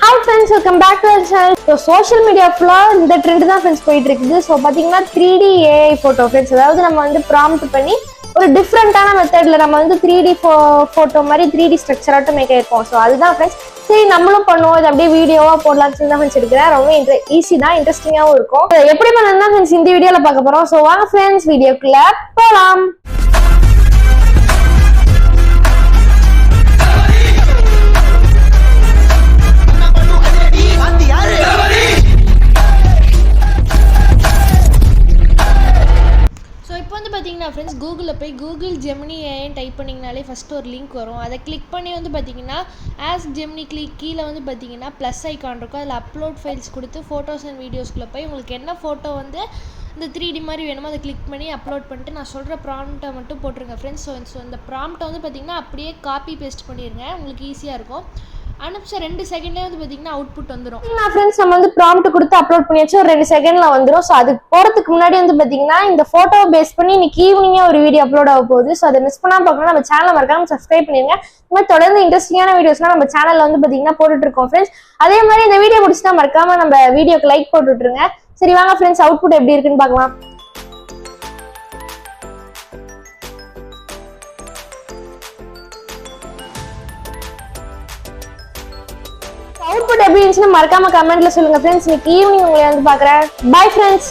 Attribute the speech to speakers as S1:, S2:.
S1: Hi friends, welcome back to our channel. So social media full இந்த trend தான் friends போயிட்டு இருக்குது. So பார்த்தீங்கன்னா 3D AI ஃபோட்டோ ஃப்ரெண்ட்ஸ், அதாவது நம்ம வந்து ப்ராம்ப்ட் பண்ணி ஒரு டிஃப்ரெண்டான மெத்தடில் நம்ம வந்து 3D ஃபோட்டோ மாதிரி 3D ஸ்ட்ரக்சராட்டும் மேக் ஆயிருப்போம். ஸோ அதுதான் ஃப்ரெண்ட்ஸ். சரி நம்மளும் பண்ணுவோம், இது அப்படியே வீடியோவாக போடலாம்னு சொல்லி தான் ஃப்ரெண்ட்ஸ் எடுக்கிறேன். ரொம்ப ஈஸி தான், இன்ட்ரெஸ்டிங்காகவும் இருக்கும். எப்படி பண்ணலாம் ஃப்ரெண்ட்ஸ் இந்த வீடியோவில் பார்க்க போகிறோம். ஸோ வாங்க ஃப்ரெண்ட்ஸ் வீடியோக்குள்ள போகலாம்.
S2: பார்த்தீங்கன்னா ஃப்ரெண்ட்ஸ் கூகுளில் போய் கூகுள் ஜெமினி ஏன்னு டைப் பண்ணிங்கனாலே ஃபஸ்ட்டு ஒரு லிங்க் வரும். அதை கிளிக் பண்ணி வந்து பார்த்தீங்கன்னா ஆஸ்க் ஜெமினி கீழே வந்து பார்த்தீங்கன்னா ப்ளஸ் ஐக்கான் இருக்கும். அதில் அப்லோட் ஃபைல்ஸ் கொடுத்து ஃபோட்டோஸ் அண்ட் வீடியோஸ்குள்ளே போய் உங்களுக்கு என்ன ஃபோட்டோ வந்து இந்த 3D மாதிரி வேணுமோ அதை கிளிக் பண்ணி அப்லோட் பண்ணிட்டு நான் சொல்கிற ப்ராம்ப்ட்டை மட்டும் போட்டுருங்க ஃப்ரெண்ட்ஸ். ஸோ இந்த ப்ராம்ப்ட்டை வந்து பார்த்தீங்கன்னா அப்படியே காப்பி பேஸ்ட் பண்ணிடுங்க, உங்களுக்கு ஈஸியாக இருக்கும். அனுப்பிச்ச 2 செகண்ட்லேயே வந்து பார்த்தீங்கன்னா அவுட்புட் வந்துடும்.
S1: ஃப்ரெண்ட்ஸ் நம்ம வந்து ப்ராம்ப்ட் கொடுத்து அப்லோட் பண்ணியாச்சு, ஒரு 2 செகண்ட்ல வந்துடும். ஸோ அதுக்கு போகிறதுக்கு முன்னாடி வந்து பார்த்தீங்கன்னா இந்த ஃபோட்டோ பேஸ் பண்ணி இன்னைக்கு ஈவினிங்கே ஒரு வீடியோ அப்லோட் ஆக போகுது. ஸோ அதை மிஸ் பண்ணாமல் பார்க்கணும், நம்ம சேனலை மறக்காம சப்ஸ்கிரைப் பண்ணிடுங்க. இந்த மாதிரி தொடர்ந்து இன்ட்ரெஸ்டிங்கான வீடியோஸ்லாம் நம்ம சேனலில் வந்து பார்த்தீங்கன்னா போட்டுட்டு இருக்கோம் ஃப்ரெண்ட்ஸ். அதே மாதிரி இந்த வீடியோ முடிச்சுட்டா மறக்காம நம்ம வீடியோக்கு லைக் போட்டு விட்டுருங்க. சரி வாங்க ஃப்ரெண்ட்ஸ் அவுட்புட் எப்படி இருக்குன்னு பார்க்கலாம். அவுட்புட் எப்படி இருந்துச்சுன்னு மறக்காம கமெண்ட்ல சொல்லுங்க ஃப்ரெண்ட்ஸ். இன்னைக்கு ஈவினிங் உங்களை வந்து பார்க்குறேன். Bye friends.